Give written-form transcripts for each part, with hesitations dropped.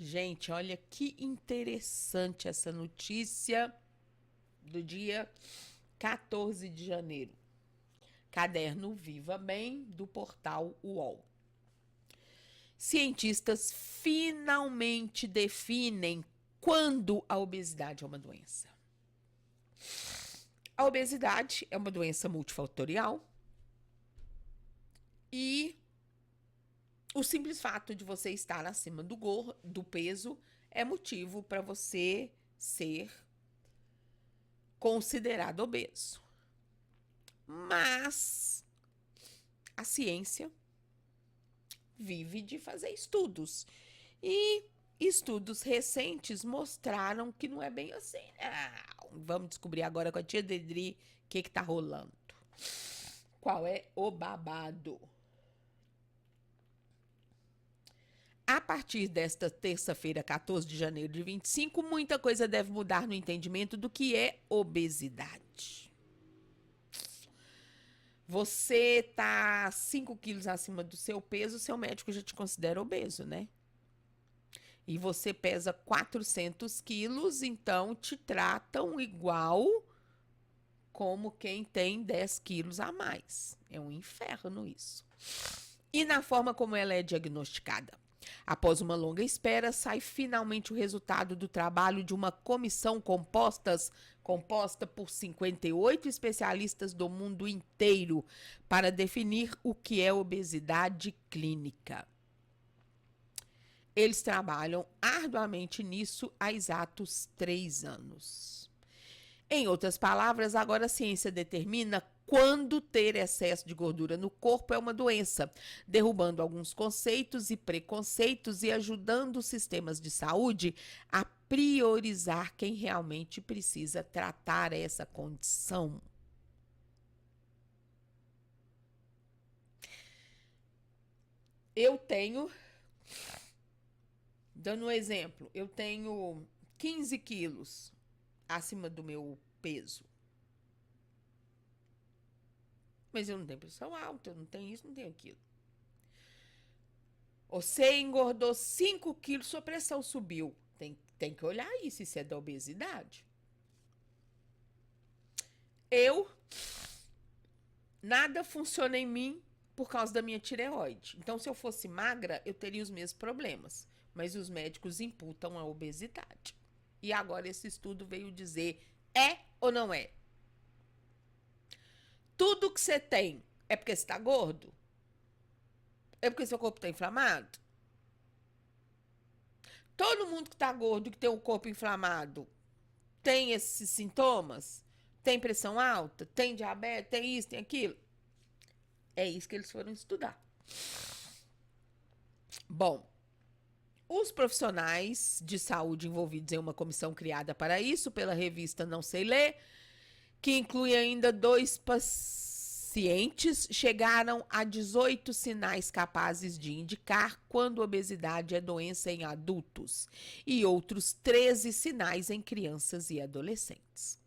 Gente, olha que interessante essa notícia do dia 14 de janeiro. Caderno Viva Bem do portal UOL. Cientistas finalmente definem quando a obesidade é uma doença. A obesidade é uma doença multifatorial e o simples fato de você estar acima do peso é motivo para você ser considerado obeso. Mas a ciência vive de fazer estudos. E estudos recentes mostraram que não é bem assim. Não. Vamos descobrir agora com a tia Dedri o que tá rolando. Qual é o babado? A partir desta terça-feira, 14 de janeiro de 25, muita coisa deve mudar no entendimento do que é obesidade. Você tá 5 quilos acima do seu peso, seu médico já te considera obeso, né? E você pesa 400 quilos, então te tratam igual como quem tem 10 quilos a mais. É um inferno isso. E na forma como ela é diagnosticada? Após uma longa espera, sai finalmente o resultado do trabalho de uma comissão composta por 58 especialistas do mundo inteiro para definir o que é obesidade clínica. Eles trabalham arduamente nisso há exatos 3 anos. Em outras palavras, agora a ciência determina quando ter excesso de gordura no corpo é uma doença, derrubando alguns conceitos e preconceitos e ajudando os sistemas de saúde a priorizar quem realmente precisa tratar essa condição. Eu tenho, dando um exemplo, eu tenho 15 quilos acima do meu peso. Mas eu não tenho pressão alta, eu não tenho isso, não tenho aquilo. Você engordou 5 quilos, sua pressão subiu. Tem que olhar isso, isso é da obesidade. Nada funciona em mim por causa da minha tireoide. Então, se eu fosse magra, eu teria os mesmos problemas. Mas os médicos imputam a obesidade. E agora esse estudo veio dizer, é ou não é? Tudo que você tem é porque você está gordo? É porque seu corpo está inflamado? Todo mundo que está gordo, que tem o corpo inflamado, tem esses sintomas? Tem pressão alta? Tem diabetes? Tem isso, tem aquilo? É isso que eles foram estudar. Bom, os profissionais de saúde envolvidos em uma comissão criada para isso, pela revista Não Sei Ler, que inclui ainda 2 pacientes, chegaram a 18 sinais capazes de indicar quando obesidade é doença em adultos e outros 13 sinais em crianças e adolescentes.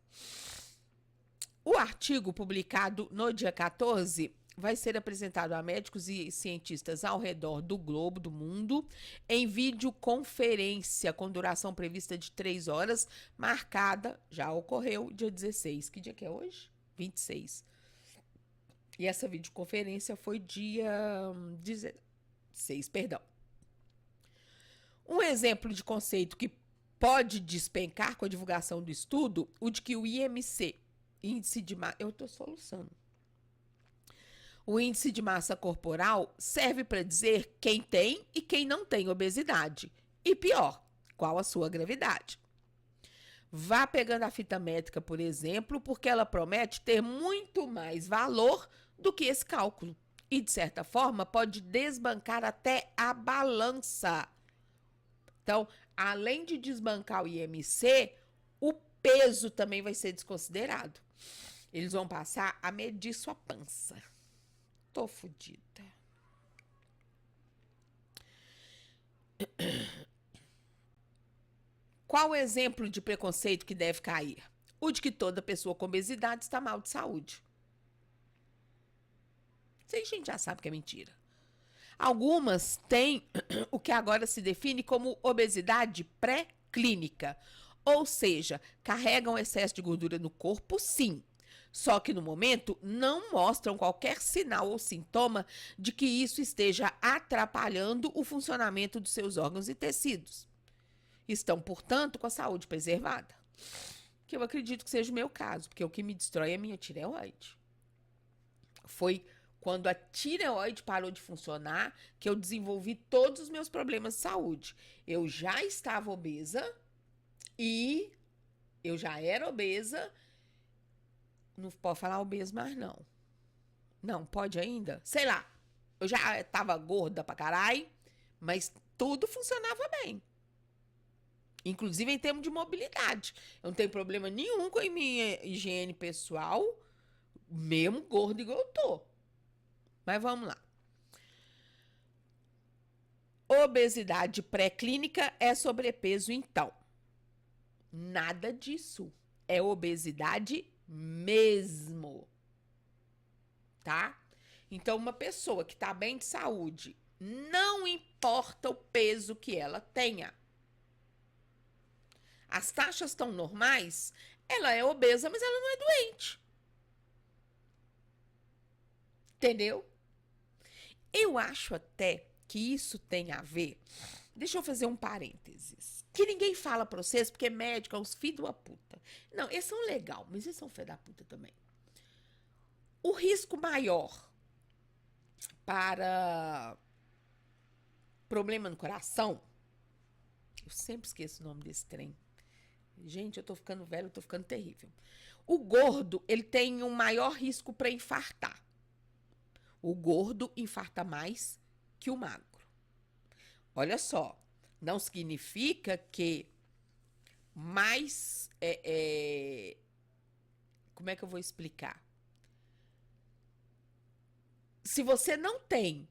O artigo, publicado no dia 14, vai ser apresentado a médicos e cientistas ao redor do globo, do mundo, em videoconferência com duração prevista de 3 horas, marcada, já ocorreu, dia 16. Que dia que é hoje? 26. E essa videoconferência foi dia 16, perdão. Um exemplo de conceito que pode despencar com a divulgação do estudo, o de que o IMC, índice de massa... Eu estou soluçando. O índice de massa corporal serve para dizer quem tem e quem não tem obesidade. E pior, qual a sua gravidade. Vá pegando a fita métrica, por exemplo, porque ela promete ter muito mais valor do que esse cálculo. E, de certa forma, pode desbancar até a balança. Então, além de desbancar o IMC, o peso também vai ser desconsiderado. Eles vão passar a medir sua pança. Tô fodida. Qual o exemplo de preconceito que deve cair? O de que toda pessoa com obesidade está mal de saúde. Isso aí a gente já sabe que é mentira. Algumas têm o que agora se define como obesidade pré-clínica, ou seja, carregam excesso de gordura no corpo, sim. Só que no momento não mostram qualquer sinal ou sintoma de que isso esteja atrapalhando o funcionamento dos seus órgãos e tecidos. Estão, portanto, com a saúde preservada. Que eu acredito que seja o meu caso, porque o que me destrói é a minha tireoide. Foi quando a tireoide parou de funcionar que eu desenvolvi todos os meus problemas de saúde. Eu já estava obesa e eu já era obesa. Não pode falar obeso mais, não. Não, pode ainda? Sei lá. Eu já estava gorda pra caralho, mas tudo funcionava bem. Inclusive em termos de mobilidade. Eu não tenho problema nenhum com a minha higiene pessoal, mesmo gordo igual eu tô. Mas vamos lá. Obesidade pré-clínica é sobrepeso, então. Nada disso. É obesidade mesmo. Tá? Então, uma pessoa que tá bem de saúde, não importa o peso que ela tenha. As taxas estão normais, ela é obesa, mas ela não é doente. Entendeu? Eu acho até que isso tem a ver. Deixa eu fazer um parênteses. Que ninguém fala pra vocês, porque médico é os filhos da puta. Não, eles são legal, mas eles são filhos da puta também. O risco maior para problema no coração, eu sempre esqueço o nome desse trem. Gente, eu tô ficando velho, eu tô ficando terrível. O gordo, ele tem um maior risco para infartar. O gordo infarta mais que o magro. Olha só, não significa que mais... como é que eu vou explicar? Se você não tem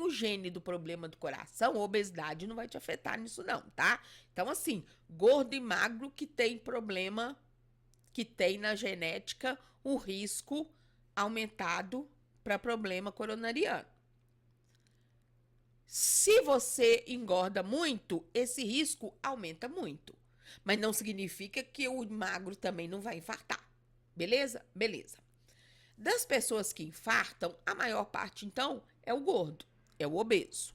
o gene do problema do coração, a obesidade não vai te afetar nisso não, tá? Então, assim, gordo e magro que tem problema, que tem na genética o risco aumentado para problema coronariano. Se você engorda muito, esse risco aumenta muito. Mas não significa que o magro também não vai infartar. Beleza? Beleza. Das pessoas que infartam, a maior parte, então, é o gordo, é o obeso.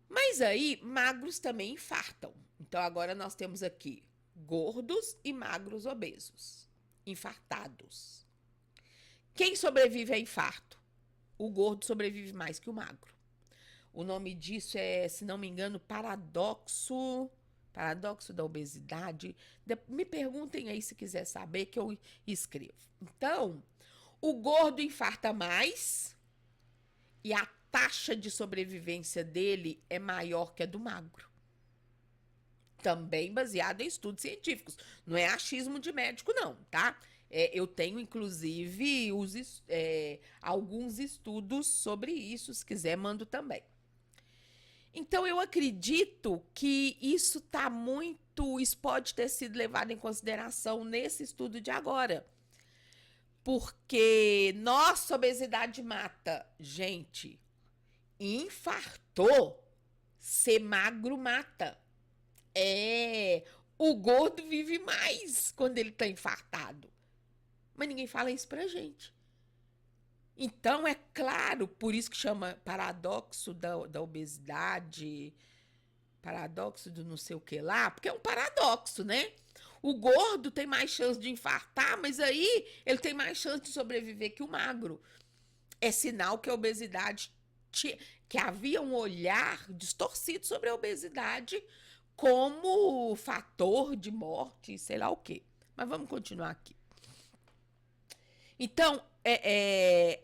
Mas aí, magros também infartam. Então, agora nós temos aqui gordos e magros obesos, infartados. Quem sobrevive a infarto? O gordo sobrevive mais que o magro. O nome disso é, se não me engano, paradoxo da obesidade. Me perguntem aí se quiser saber que eu escrevo. Então, o gordo infarta mais e a taxa de sobrevivência dele é maior que a do magro. Também baseado em estudos científicos. Não é achismo de médico, não, tá? Eu tenho, inclusive, alguns estudos sobre isso. Se quiser, mando também. Então, eu acredito que isso pode ter sido levado em consideração nesse estudo de agora. Porque, nossa, obesidade mata. Gente, infartou, ser magro mata. O gordo vive mais quando ele tá infartado. Mas ninguém fala isso pra gente. Então, é claro, por isso que chama paradoxo da obesidade, paradoxo do não sei o que lá, porque é um paradoxo, né? O gordo tem mais chance de infartar, mas aí ele tem mais chance de sobreviver que o magro. É sinal que a obesidade, que havia um olhar distorcido sobre a obesidade como fator de morte, sei lá o quê. Mas vamos continuar aqui. Então,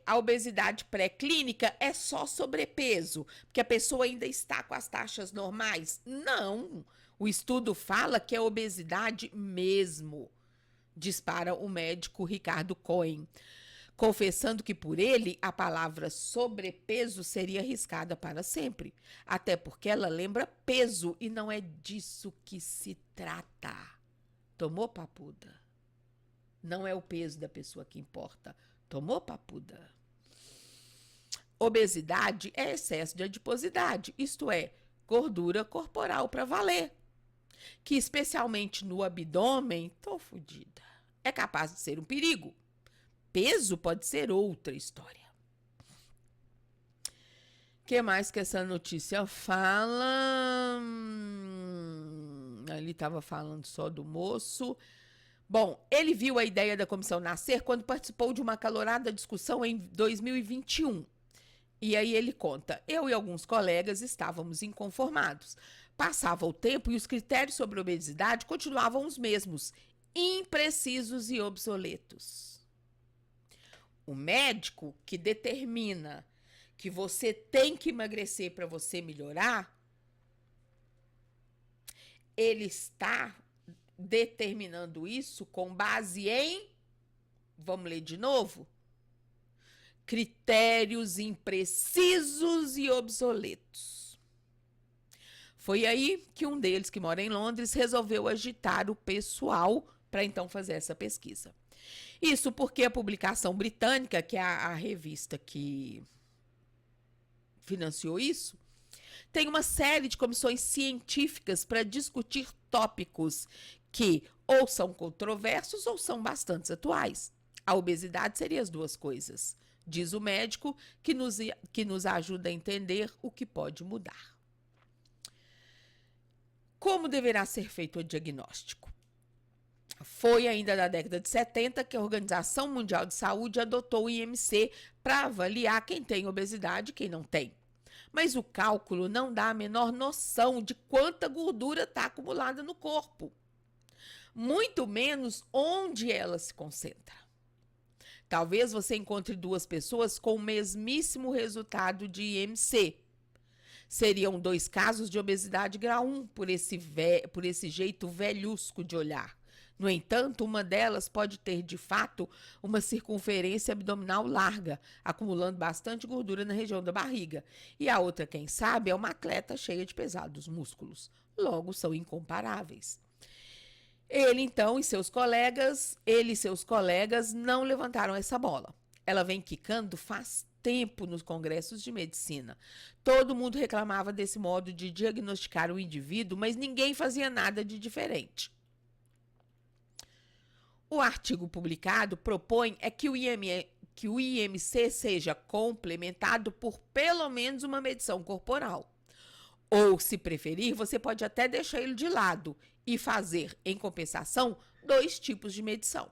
a obesidade pré-clínica é só sobrepeso, porque a pessoa ainda está com as taxas normais? Não. O estudo fala que é obesidade mesmo, diz para o médico Ricardo Cohen, confessando que por ele a palavra sobrepeso seria arriscada para sempre, até porque ela lembra peso e não é disso que se trata. Tomou, papuda? Não é o peso da pessoa que importa. Tomou, papuda? Obesidade é excesso de adiposidade, isto é, gordura corporal para valer, que especialmente no abdômen, tô fodida, é capaz de ser um perigo. Peso pode ser outra história. O que mais que essa notícia fala? Ali estava falando só do moço. Bom, ele viu a ideia da comissão nascer quando participou de uma acalorada discussão em 2021. E aí ele conta, eu e alguns colegas estávamos inconformados. Passava o tempo e os critérios sobre obesidade continuavam os mesmos, imprecisos e obsoletos. O médico que determina que você tem que emagrecer para você melhorar, ele está determinando isso com base em, vamos ler de novo, critérios imprecisos e obsoletos. Foi aí que um deles, que mora em Londres, resolveu agitar o pessoal para então fazer essa pesquisa. Isso porque a publicação britânica, que é a revista que financiou isso, tem uma série de comissões científicas para discutir tópicos que ou são controversos ou são bastante atuais. A obesidade seria as duas coisas, diz o médico, que nos ajuda a entender o que pode mudar. Como deverá ser feito o diagnóstico? Foi ainda na década de 70 que a Organização Mundial de Saúde adotou o IMC para avaliar quem tem obesidade e quem não tem. Mas o cálculo não dá a menor noção de quanta gordura está acumulada no corpo, muito menos onde ela se concentra. Talvez você encontre duas pessoas com o mesmíssimo resultado de IMC. Seriam 2 casos de obesidade grau 1 por esse jeito velhusco de olhar. No entanto, uma delas pode ter, de fato, uma circunferência abdominal larga, acumulando bastante gordura na região da barriga. E a outra, quem sabe, é uma atleta cheia de pesados músculos. Logo, são incomparáveis. Ele e seus colegas não levantaram essa bola. Ela vem quicando faz tempo nos congressos de medicina. Todo mundo reclamava desse modo de diagnosticar o indivíduo, mas ninguém fazia nada de diferente. O artigo publicado propõe que o IMC seja complementado por pelo menos uma medição corporal. Ou, se preferir, você pode até deixar ele de lado e fazer, em compensação, 2 tipos de medição.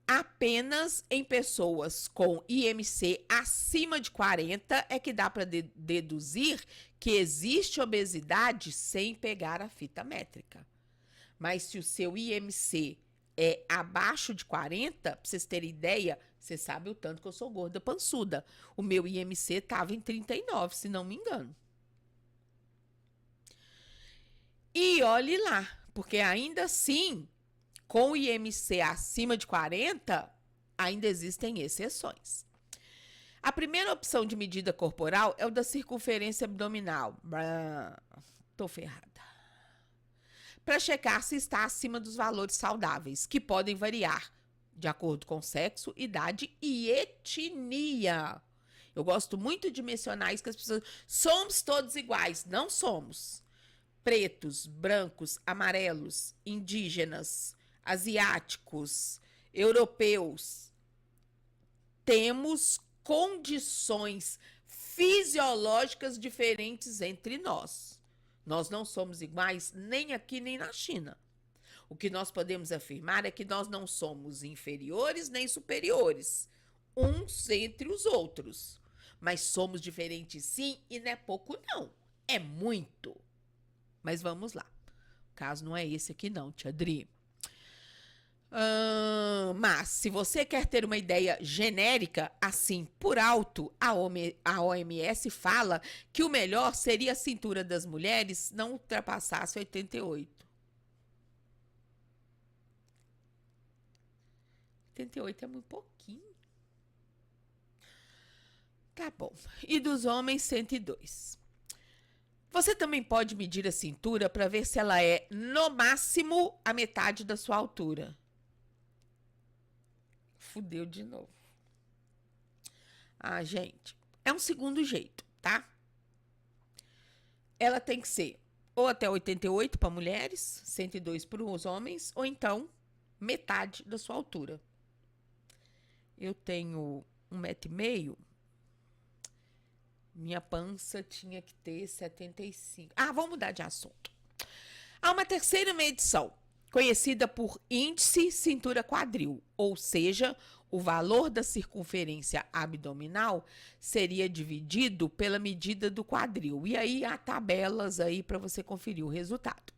Apenas em pessoas com IMC acima de 40 é que dá para deduzir que existe obesidade sem pegar a fita métrica. Mas se o seu IMC é abaixo de 40, para vocês terem ideia, você sabe o tanto que eu sou gorda pançuda. O meu IMC estava em 39, se não me engano. E olhe lá, porque ainda assim, com o IMC acima de 40, ainda existem exceções. A primeira opção de medida corporal é o da circunferência abdominal. Tô ferrada. Para checar se está acima dos valores saudáveis, que podem variar de acordo com sexo, idade e etnia. Eu gosto muito de mencionar isso, que as pessoas... Somos todos iguais. Não somos. Pretos, brancos, amarelos, indígenas, asiáticos, europeus. Temos condições fisiológicas diferentes entre nós. Nós não somos iguais nem aqui nem na China. O que nós podemos afirmar é que nós não somos inferiores nem superiores, uns entre os outros. Mas somos diferentes sim, e não é pouco não, é muito. Mas vamos lá. O caso não é esse aqui não, tia Dri. Mas, se você quer ter uma ideia genérica, assim, por alto, a OMS fala que o melhor seria a cintura das mulheres não ultrapassasse 88. 88 é muito pouquinho. Tá bom. E dos homens, 102. Você também pode medir a cintura para ver se ela é, no máximo, a metade da sua altura. Fudeu de novo. Ah, gente, é um segundo jeito, tá? Ela tem que ser ou até 88 para mulheres, 102 para os homens, ou então metade da sua altura. Eu tenho 1,5 m, minha pança tinha que ter 75. Ah, vamos mudar de assunto. Há uma terceira medição, conhecida por índice cintura-quadril, ou seja, o valor da circunferência abdominal seria dividido pela medida do quadril. E aí há tabelas aí para você conferir o resultado.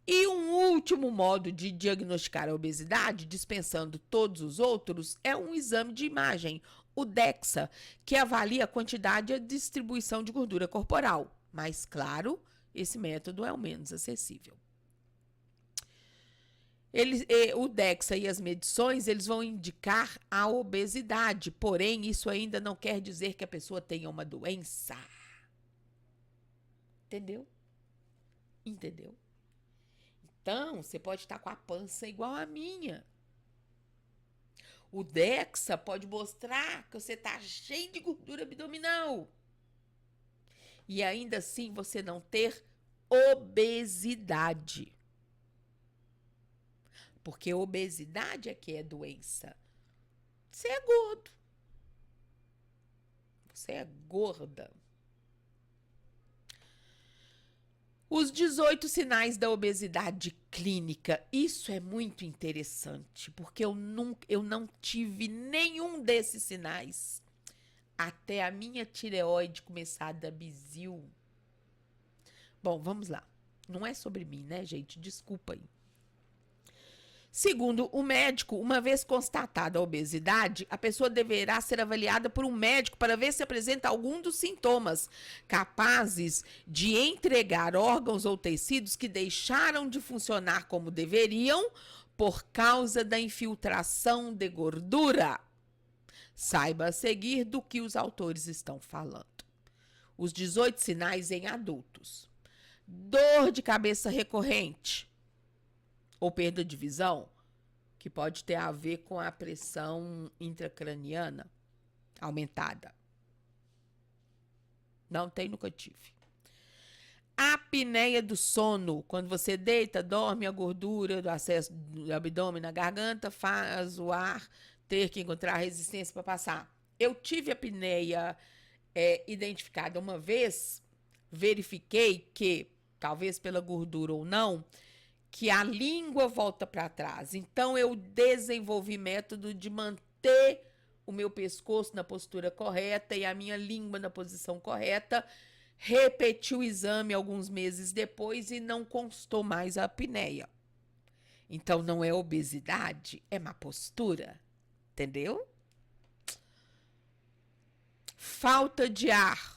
E um último modo de diagnosticar a obesidade, dispensando todos os outros, é um exame de imagem, o DEXA, que avalia a quantidade e a distribuição de gordura corporal. Mas, claro, esse método é o menos acessível. O DEXA e as medições, eles vão indicar a obesidade, porém, isso ainda não quer dizer que a pessoa tenha uma doença. Entendeu? Entendeu? Então, você pode estar com a pança igual a minha. O DEXA pode mostrar que você está cheio de gordura abdominal. E ainda assim você não ter obesidade. Porque obesidade é que é doença. Você é gordo. Você é gorda. Os 18 sinais da obesidade clínica. Isso é muito interessante, porque eu não tive nenhum desses sinais até a minha tireoide começar a dar bizil. Bom, vamos lá. Não é sobre mim, né, gente? Desculpa aí. Segundo o médico, uma vez constatada a obesidade, a pessoa deverá ser avaliada por um médico para ver se apresenta algum dos sintomas capazes de entregar órgãos ou tecidos que deixaram de funcionar como deveriam por causa da infiltração de gordura. Saiba a seguir do que os autores estão falando. Os 18 sinais em adultos. Dor de cabeça recorrente ou perda de visão, que pode ter a ver com a pressão intracraniana aumentada. Não tem, nunca tive. Apneia do sono, quando você deita, dorme, a gordura do acesso do abdômen na garganta faz o ar ter que encontrar resistência para passar. Eu tive apneia identificada uma vez, verifiquei que, talvez pela gordura ou não, que a língua volta para trás. Então, eu desenvolvi método de manter o meu pescoço na postura correta e a minha língua na posição correta. Repeti o exame alguns meses depois e não constou mais a apneia. Então, não é obesidade, é má postura. Entendeu? Falta de ar.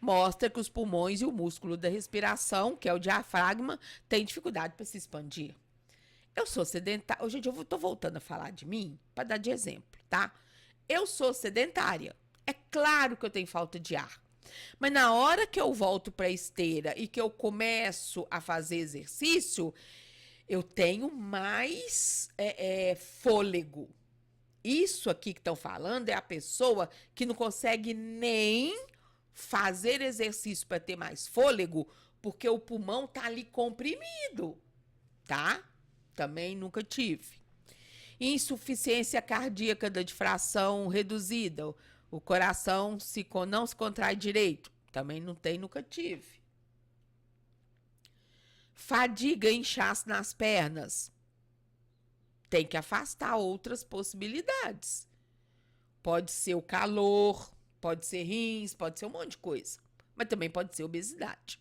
Mostra que os pulmões e o músculo da respiração, que é o diafragma, têm dificuldade para se expandir. Eu sou sedentária. Gente, eu tô voltando a falar de mim para dar de exemplo, tá? Eu sou sedentária. É claro que eu tenho falta de ar. Mas na hora que eu volto para a esteira e que eu começo a fazer exercício, eu tenho mais fôlego. Isso aqui que estão falando é a pessoa que não consegue nem fazer exercício para ter mais fôlego, porque o pulmão tá ali comprimido, tá? Também nunca tive. Insuficiência cardíaca da difração reduzida. O coração não se contrai direito. Também não tem, nunca tive. Fadiga, inchaço nas pernas. Tem que afastar outras possibilidades. Pode ser o calor, pode ser rins, pode ser um monte de coisa. Mas também pode ser obesidade.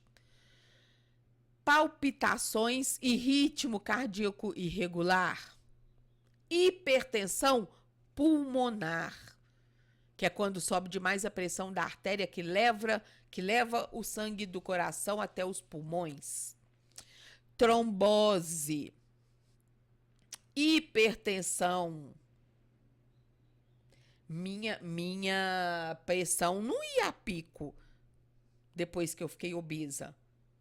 Palpitações e ritmo cardíaco irregular. Hipertensão pulmonar, que é quando sobe demais a pressão da artéria que leva o sangue do coração até os pulmões. Trombose. Hipertensão. Minha pressão não ia a pico depois que eu fiquei obesa.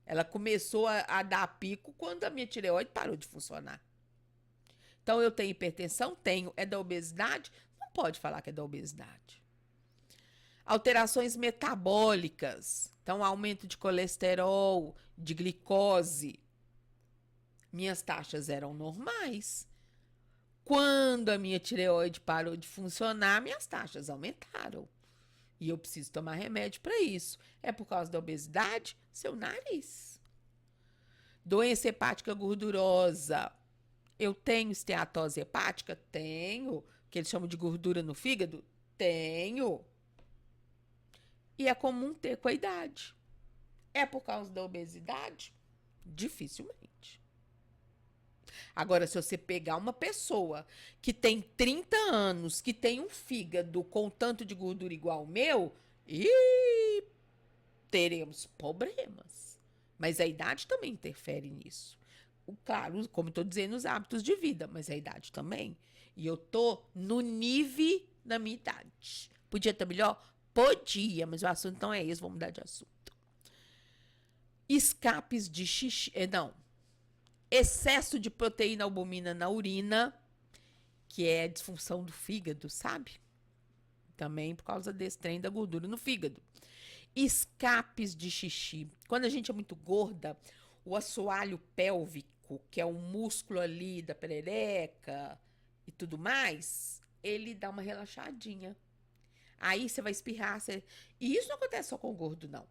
Ela começou a dar pico quando a minha tireoide parou de funcionar. Então, eu tenho hipertensão? Tenho. É da obesidade? Não pode falar que é da obesidade. Alterações metabólicas. Então, aumento de colesterol, de glicose. Minhas taxas eram normais. Quando a minha tireoide parou de funcionar, minhas taxas aumentaram. E eu preciso tomar remédio para isso. É por causa da obesidade? Seu nariz. Doença hepática gordurosa. Eu tenho esteatose hepática? Tenho. Que eles chamam de gordura no fígado? Tenho. E é comum ter com a idade. É por causa da obesidade? Dificilmente. Agora, se você pegar uma pessoa que tem 30 anos, que tem um fígado com tanto de gordura igual ao meu, teremos problemas. Mas a idade também interfere nisso. Claro, como estou dizendo, os hábitos de vida, mas a idade também. E eu tô no nível da minha idade. Podia estar melhor? Podia, mas o assunto não é esse, vamos mudar de assunto. Escapes de xixi, não. Excesso de proteína albumina na urina, que é a disfunção do fígado, sabe? Também por causa desse trem da gordura no fígado. Escapes de xixi. Quando a gente é muito gorda, o assoalho pélvico, que é o músculo ali da perereca e tudo mais, ele dá uma relaxadinha. Aí você vai espirrar. E isso não acontece só com gordo, não.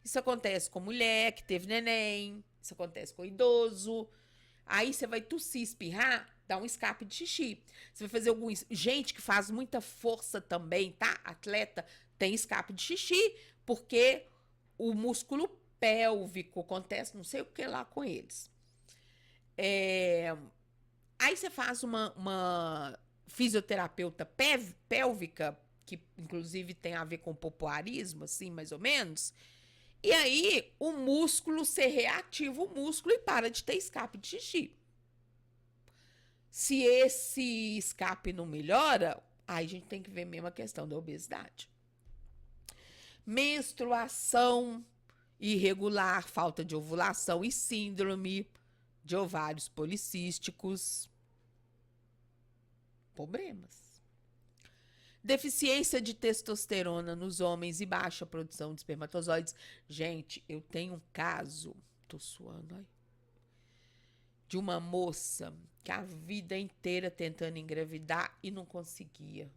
Isso acontece com mulher que teve neném. Isso acontece com idoso. Aí você vai tossir, espirrar, dá um escape de xixi. Você vai fazer gente que faz muita força também, tá? Atleta tem escape de xixi, porque o músculo pélvico acontece não sei o que lá com eles. Aí você faz uma fisioterapeuta pélvica, que inclusive tem a ver com popularismo, assim, mais ou menos. E aí o músculo, você reativa o músculo e para de ter escape de xixi. Se esse escape não melhora, aí a gente tem que ver mesmo a questão da obesidade. Menstruação irregular, falta de ovulação e síndrome de ovários policísticos. Problemas. Deficiência de testosterona nos homens e baixa produção de espermatozoides. Gente, eu tenho um caso, tô suando aí, de uma moça que a vida inteira tentando engravidar e não conseguia.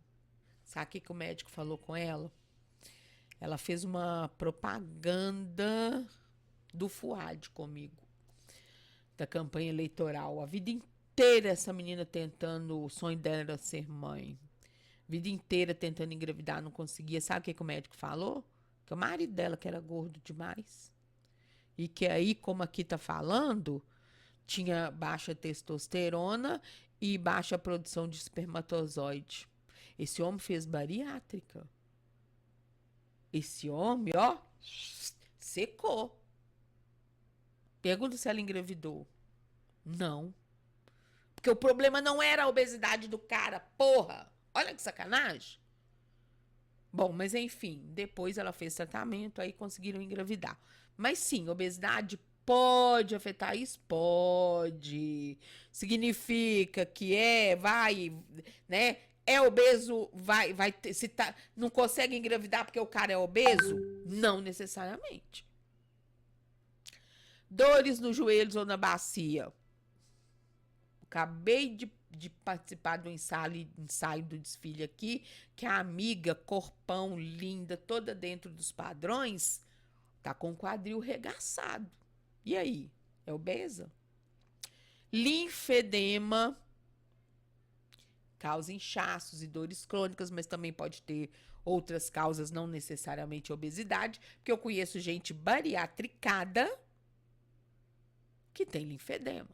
Sabe o que o médico falou com ela? Ela fez uma propaganda do FUAD comigo, da campanha eleitoral. A vida inteira essa menina tentando, o sonho dela era ser mãe. Vida inteira tentando engravidar, não conseguia. Sabe o que o médico falou? Que o marido dela, que era gordo demais. E que aí, como aqui tá falando, tinha baixa testosterona e baixa produção de espermatozoide. Esse homem fez bariátrica. Esse homem, ó, secou. Pergunta se ela engravidou. Não. Porque o problema não era a obesidade do cara, porra. Olha que sacanagem. Bom, mas enfim, depois ela fez tratamento, aí conseguiram engravidar. Mas sim, obesidade pode afetar isso? Pode. Significa que né? É obeso, vai ter, se tá, não consegue engravidar porque o cara é obeso? Não necessariamente. Dores nos joelhos ou na bacia. Acabei de participar do ensaio do desfile aqui, que a amiga, corpão, linda, toda dentro dos padrões, tá com o quadril regaçado. E aí? É obesa? Linfedema causa inchaços e dores crônicas, mas também pode ter outras causas, não necessariamente obesidade, porque eu conheço gente bariatricada que tem linfedema.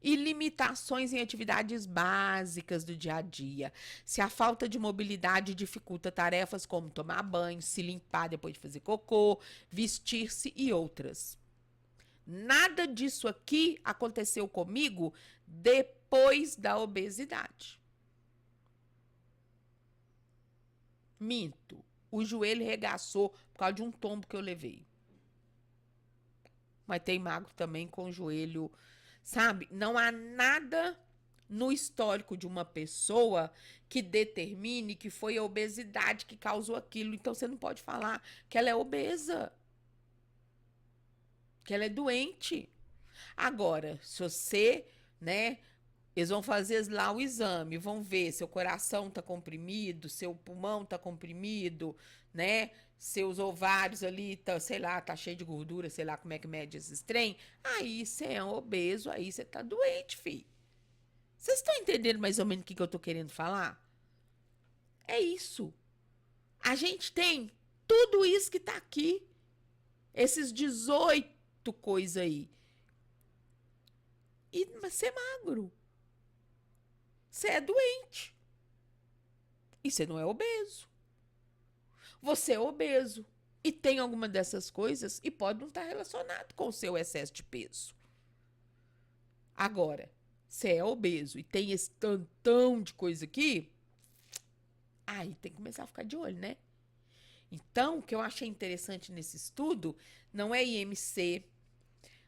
E limitações em atividades básicas do dia a dia. Se a falta de mobilidade dificulta tarefas como tomar banho, se limpar depois de fazer cocô, vestir-se e outras. Nada disso aqui aconteceu comigo depois da obesidade. Minto. O joelho regaçou por causa de um tombo que eu levei. Mas tem magro também com o joelho, sabe? Não há nada no histórico de uma pessoa que determine que foi a obesidade que causou aquilo. Então, você não pode falar que ela é obesa, que ela é doente. Agora, se você, né, eles vão fazer lá o exame, vão ver seu coração tá comprimido, seu pulmão tá comprimido, né? Seus ovários ali, tá, sei lá, tá cheio de gordura, sei lá como é que mede esses trem. Aí você é um obeso, aí você tá doente, filho. Vocês estão entendendo mais ou menos o que eu tô querendo falar? É isso. A gente tem tudo isso que tá aqui. Esses 18 coisas aí. E mas você é magro. Você é doente. E você não é obeso. Você é obeso. E tem alguma dessas coisas e pode não estar relacionado com o seu excesso de peso. Agora, você é obeso e tem esse tantão de coisa aqui, aí tem que começar a ficar de olho, né? Então, o que eu achei interessante nesse estudo não é IMC,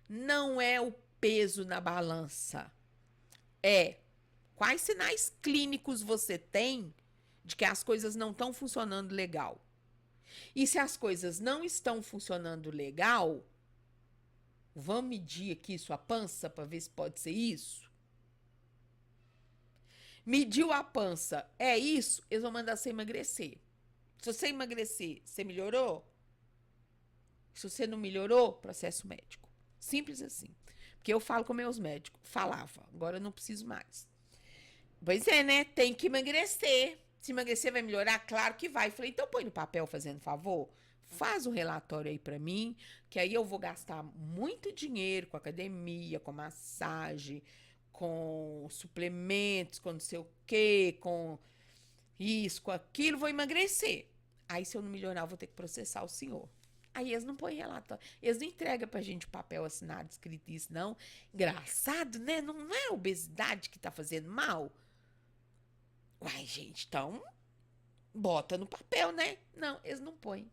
não é o peso na balança, é quais sinais clínicos você tem de que as coisas não estão funcionando legal. E se as coisas não estão funcionando legal, vamos medir aqui sua pança para ver se pode ser isso? Mediu a pança, é isso? Eles vão mandar você emagrecer. Se você emagrecer, você melhorou? Se você não melhorou, processo médico. Simples assim. Porque eu falo com meus médicos. Falava, agora eu não preciso mais. Pois é, né? Tem que emagrecer. Se emagrecer vai melhorar? Claro que vai. Falei, então põe no papel fazendo favor. Faz um relatório aí pra mim, que aí eu vou gastar muito dinheiro com academia, com massagem, com suplementos, com não sei o quê, com isso, com aquilo, vou emagrecer. Aí, se eu não melhorar, eu vou ter que processar o senhor. Aí eles não põem relatório. Eles não entregam pra gente papel assinado, escrito isso, não. Engraçado, né? Não é a obesidade que tá fazendo mal? Uai, gente, então bota no papel, né? Não, eles não põem.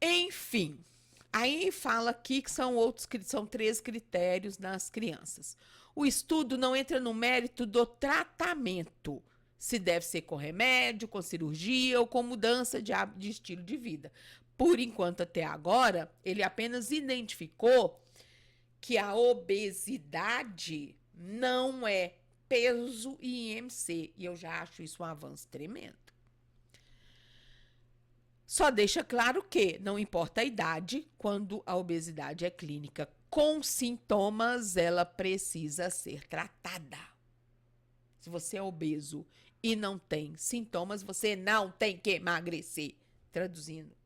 Enfim, aí fala aqui que são 3 critérios nas crianças. O estudo não entra no mérito do tratamento, se deve ser com remédio, com cirurgia ou com mudança de hábito de estilo de vida. Por enquanto, até agora, ele apenas identificou que a obesidade não é peso e IMC. E eu já acho isso um avanço tremendo. Só deixa claro que não importa a idade, quando a obesidade é clínica com sintomas, ela precisa ser tratada. Se você é obeso e não tem sintomas, você não tem que emagrecer. Traduzindo,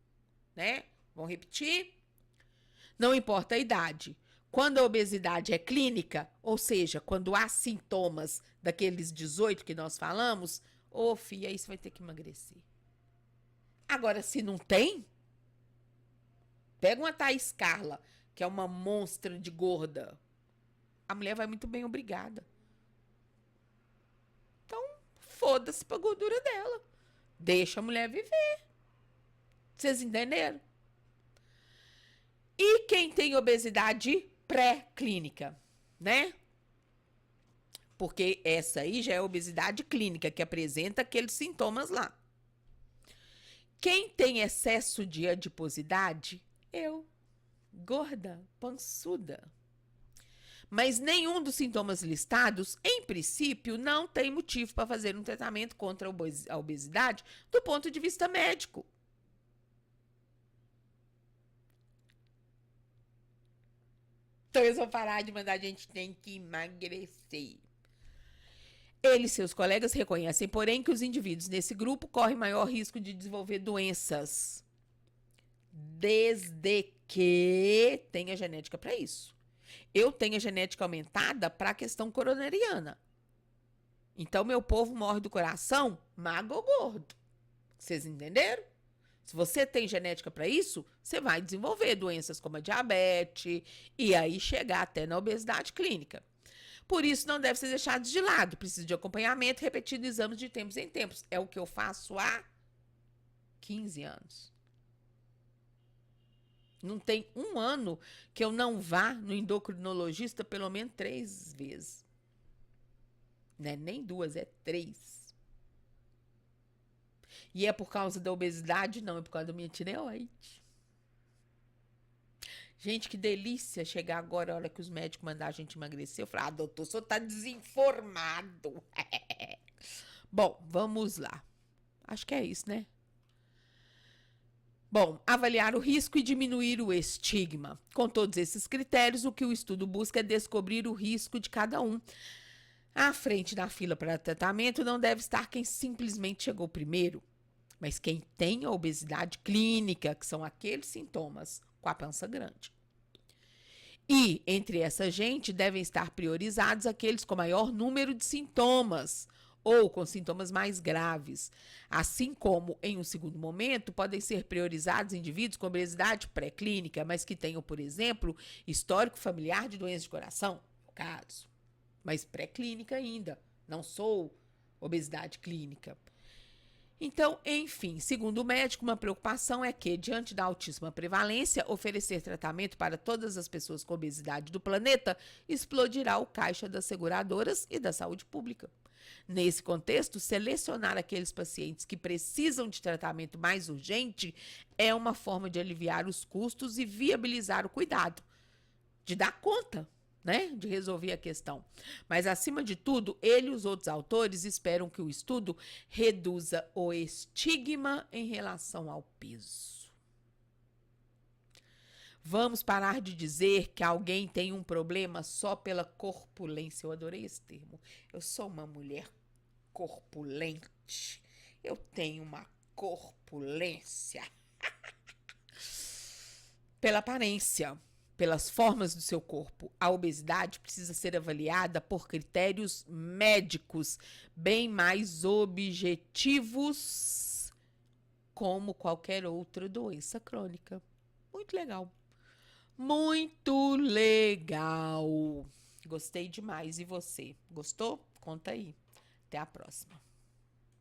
né? Vamos repetir? Não importa a idade. Quando a obesidade é clínica, ou seja, quando há sintomas daqueles 18 que nós falamos, ô filha, aí você vai ter que emagrecer. Agora, se não tem, pega uma Thaís Carla, que é uma monstra de gorda. A mulher vai muito bem, obrigada. Então, foda-se pra gordura dela. Deixa a mulher viver. Vocês entenderam? E quem tem obesidade pré-clínica, né? Porque essa aí já é obesidade clínica, que apresenta aqueles sintomas lá. Quem tem excesso de adiposidade? Eu, gorda, pançuda. Mas nenhum dos sintomas listados, em princípio, não tem motivo para fazer um tratamento contra a obesidade do ponto de vista médico. Então eles vão parar de mandar a gente tem que emagrecer. Ele e seus colegas reconhecem, porém, que os indivíduos nesse grupo correm maior risco de desenvolver doenças, desde que tenha genética para isso. Eu tenho a genética aumentada para a questão coronariana. Então, meu povo morre do coração, magro ou gordo. Vocês entenderam? Se você tem genética para isso, você vai desenvolver doenças como a diabetes e aí chegar até na obesidade clínica. Por isso, não deve ser deixado de lado. Precisa de acompanhamento, repetido exames de tempos em tempos. É o que eu faço há 15 anos. Não tem um ano que eu não vá no endocrinologista pelo menos 3 vezes. Não é nem 2, é 3. E é por causa da obesidade? Não, é por causa da minha tireoide. Gente, que delícia chegar agora, a hora que os médicos mandaram a gente emagrecer. Eu falei, doutor, o senhor tá desinformado. Bom, vamos lá. Acho que é isso, né? Bom, avaliar o risco e diminuir o estigma. Com todos esses critérios, o que o estudo busca é descobrir o risco de cada um. À frente da fila para tratamento não deve estar quem simplesmente chegou primeiro, mas quem tem a obesidade clínica, que são aqueles sintomas com a pança grande. E, entre essa gente, devem estar priorizados aqueles com maior número de sintomas ou com sintomas mais graves. Assim como, em um segundo momento, podem ser priorizados indivíduos com obesidade pré-clínica, mas que tenham, por exemplo, histórico familiar de doença de coração, no caso. Mas pré-clínica ainda, não sou obesidade clínica. Então, enfim, segundo o médico, uma preocupação é que, diante da altíssima prevalência, oferecer tratamento para todas as pessoas com obesidade do planeta explodirá o caixa das seguradoras e da saúde pública. Nesse contexto, selecionar aqueles pacientes que precisam de tratamento mais urgente é uma forma de aliviar os custos e viabilizar o cuidado, de dar conta, né, de resolver a questão. Mas, acima de tudo, ele e os outros autores esperam que o estudo reduza o estigma em relação ao peso. Vamos parar de dizer que alguém tem um problema só pela corpulência. Eu adorei esse termo. Eu sou uma mulher corpulente. Eu tenho uma corpulência. Pela aparência, pelas formas do seu corpo. A obesidade precisa ser avaliada por critérios médicos bem mais objetivos, como qualquer outra doença crônica. Muito legal. Muito legal. Gostei demais. E você? Gostou? Conta aí. Até a próxima.